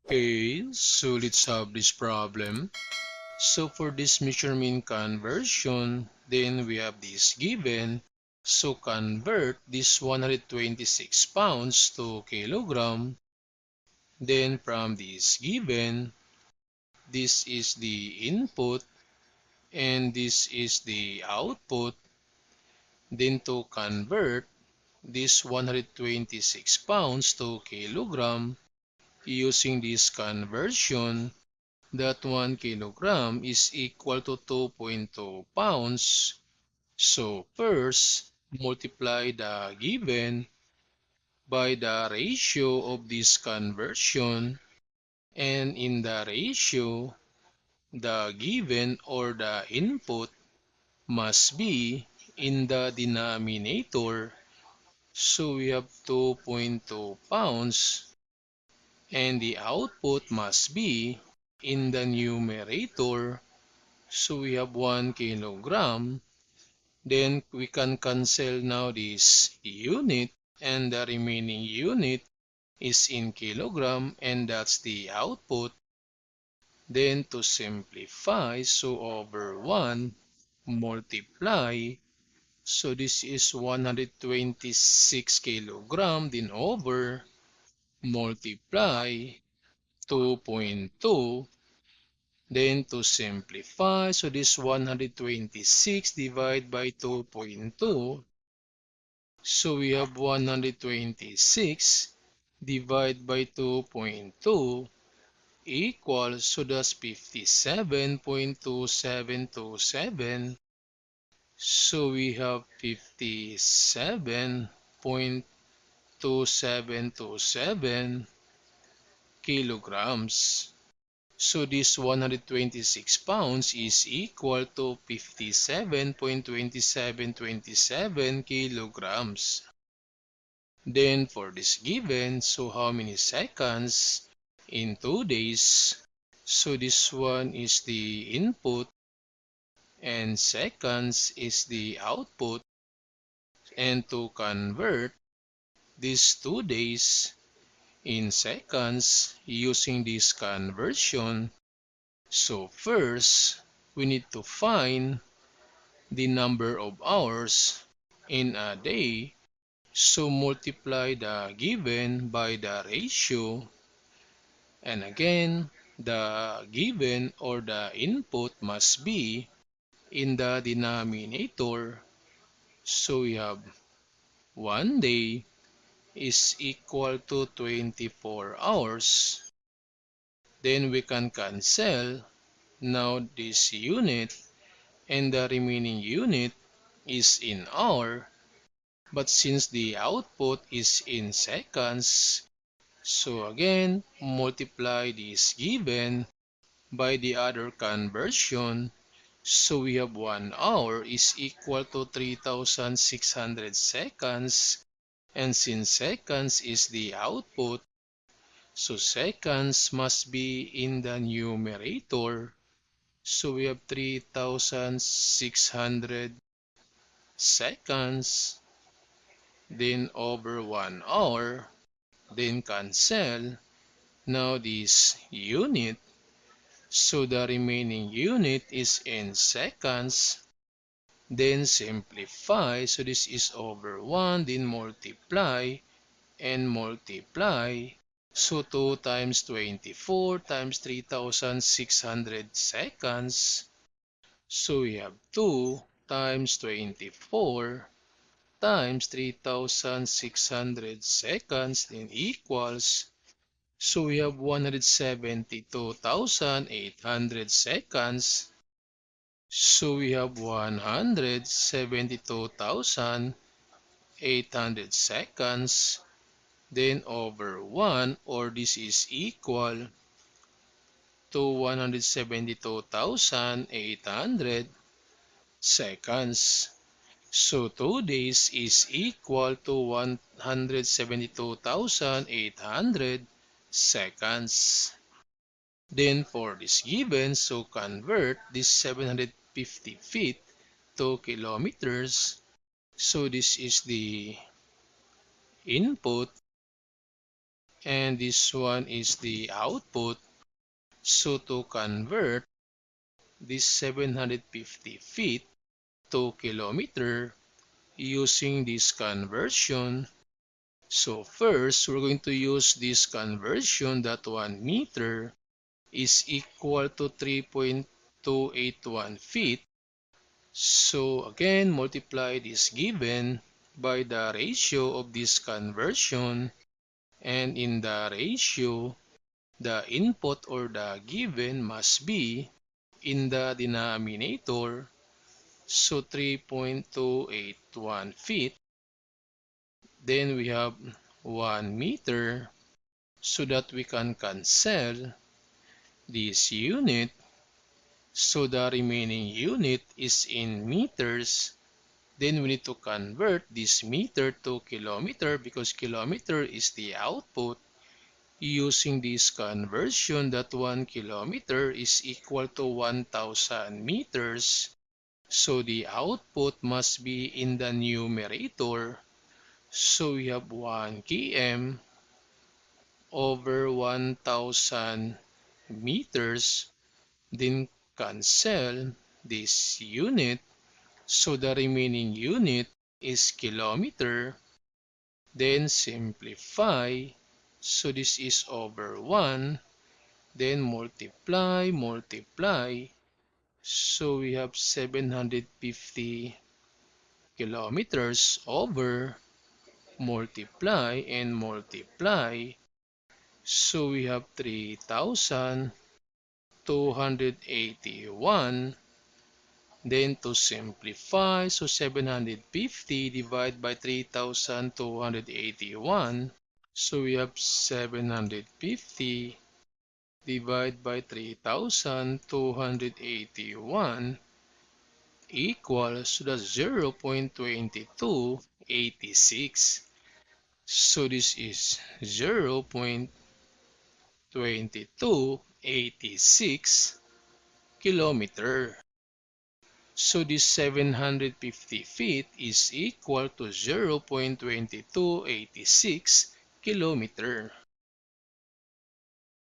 Okay, so let's have this problem. So for this measurement conversion, then we have this given. So convert this 126 pounds to kilogram. Then from this given, this is the input and this is the output. Then to convert this 126 pounds to kilogram, using this conversion, that 1 kilogram is equal to 2.2 pounds. So first, multiply the given by the ratio of this conversion, and in the ratio, the given or the input must be in the denominator. So we have 2.2 pounds, and the output must be in the numerator. So we have 1 kilogram. Then we can cancel now this unit, and the remaining unit is in kilogram, and that's the output. Then to simplify, so over 1 multiply, so this is 126 kilogram, then over multiply 2.2. Then to simplify, so this 126 divided by 2.2. So we have 126 divided by 2.2 equals, so that's 57.2727. So we have 57.2727 kilograms. So this 126 pounds is equal to 57.2727 kilograms. Then for this given, so how many seconds in 2 days? So this one is the input and seconds is the output. And to convert these 2 days in seconds using this conversion, so first, we need to find the number of hours in a day. So multiply the given by the ratio. And again, the given or the input must be in the denominator. So we have 1 day is equal to 24 hours. Then we can cancel now this unit, and the remaining unit is in hour. But since the output is in seconds, so again, multiply this given by the other conversion. So we have 1 hour is equal to 3,600 seconds. And since seconds is the output, so seconds must be in the numerator. So we have 3,600 seconds, then over 1 hour, then cancel. Now this unit, so the remaining unit is in seconds. Then simplify, so this is over 1, then multiply and multiply. So 2 times 24 times 3,600 seconds. So we have 2 times 24 times 3,600 seconds, then equals, so we have 172,800 seconds. So we have 172,800 seconds, then over 1, or this is equal to 172,800 seconds. So 2 days is equal to 172,800 seconds. Then for this given, so convert this 750 feet to kilometers. So this is the input, and this one is the output. So to convert this 750 feet to kilometer using this conversion, so first we're going to use this conversion that 1 meter is equal to 3.281 feet. So again, multiply this given by the ratio of this conversion, and in the ratio, the input or the given must be in the denominator, so 3.281 feet. Then we have 1 meter, so that we can cancel this unit. So the remaining unit is in meters. Then we need to convert this meter to kilometer because kilometer is the output. Using this conversion, that 1 kilometer is equal to 1,000 meters. So the output must be in the numerator. So we have 1 km over 1,000 meters. Then cancel this unit. So the remaining unit is kilometer. Then simplify. So this is over 1. Then multiply. So we have 750 kilometers over multiply and multiply. So we have 3,281. Then to simplify, so 750 divided by 3,281. So we have 750 divided by 3,281 equals, so that's 0.2286. So this is 0.2286 kilometer. So this 750 feet is equal to 0.2286 kilometer.